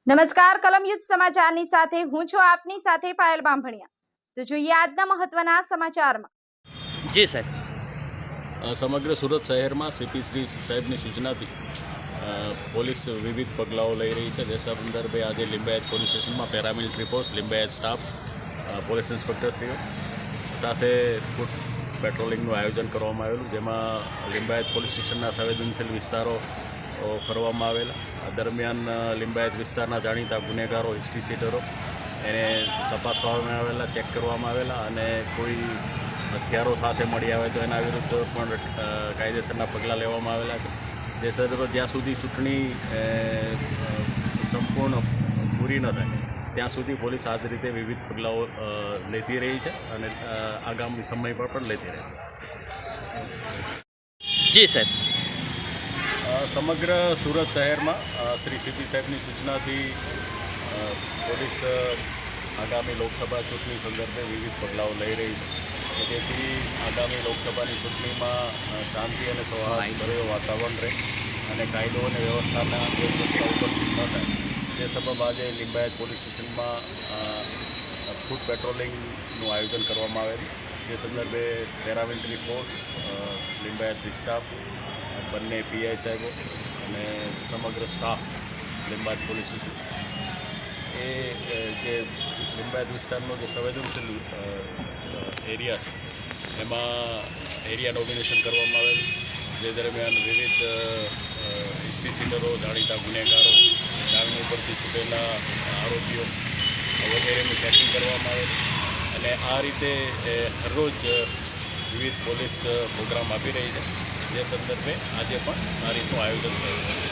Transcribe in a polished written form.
નમસ્કાર કલમ યુદ્ધ સમાચારની સાથે હું છું આપની સાથે પાયલ બામભણિયા। તો જોઈએ આજના મહત્વના સમાચારમાં। જી સાહેબ, સમગ્ર સુરત શહેરમાં સીપી શ્રી સાહેબની સૂચનાથી પોલીસ વિવિધ પગલાઓ લઈ રહી છે। જે સંદર્ભે આજે લિંબાયત પોલીસ સ્ટેશનમાં paramilitary force, Limbayat staff, police ઇન્સ્પેક્ટરશ્રીઓ સાથે ફૂટ પેટ્રોલિંગનું આયોજન કરવામાં આવેલું, જેમાં લિંબાયત પોલીસ સ્ટેશનના સંવેદનશીલ વિસ્તારો ફરવામાં આવેલા। દરમિયાન લિંબાયત વિસ્તારના જાણીતા ગુનેગારો, હિસ્ટ્રી શીટરો એને તપાસવામાં આવેલા, ચેક કરવામાં આવેલા અને કોઈ હથિયારો સાથે મળી આવે તો એના વિરુદ્ધ પણ કાયદેસરના પગલાં લેવામાં આવેલા છે। જે સંદર્ભે જ્યાં સુધી ચૂંટણી સંપૂર્ણ પૂરી ન થાય ત્યાં સુધી પોલીસ આ જ રીતે વિવિધ પગલાઓ લેતી રહી છે અને આગામી સમય પર પણ લેતી રહેશે। જી સાહેબ, સમગ્ર સુરત શહેરમાં શ્રી સીપી સાહેબની સૂચનાથી પોલીસ આગામી લોકસભા ચૂંટણી સંદર્ભે વિવિધ પગલાઓ લઈ રહી છે, જેથી આગામી લોકસભાની ચૂંટણીમાં શાંતિ અને સૌહાર્દભર્યું વાતાવરણ રહે અને કાયદો અને વ્યવસ્થાના વ્યવસ્થા ઉપસ્થિત ન થાય તે સબબ આજે લિંબાયત પોલીસ સ્ટેશનમાં ફૂટ પેટ્રોલિંગનું આયોજન કરવામાં આવેલું। જે સંદર્ભે પેરામિલિટરી ફોર્સ, લિંબાયત સ્ટાફ, બંને પીઆઈ સાહેબો અને સમગ્ર સ્ટાફ લિંબાયત પોલીસ સ્ટેશન એ જે લિંબાયત વિસ્તારનો જે સંવેદનશીલ એરિયા છે એમાં એરિયા ડોમિનેશન કરવામાં આવેલું। જે દરમિયાન વિવિધ હિસ્ટ્રી શીટરો, જાણીતા ગુનેગારો, જામીન ઉપરથી છૂટેલા આરોપીઓ વગેરેનું ચેકિંગ કરવામાં આવેલું અને આ રીતે હરરોજ વિવિધ પોલીસ પ્રોગ્રામ આપી રહી છે। જે સંદર્ભે આજે પણ આ રીતનું આયોજન થયું છે।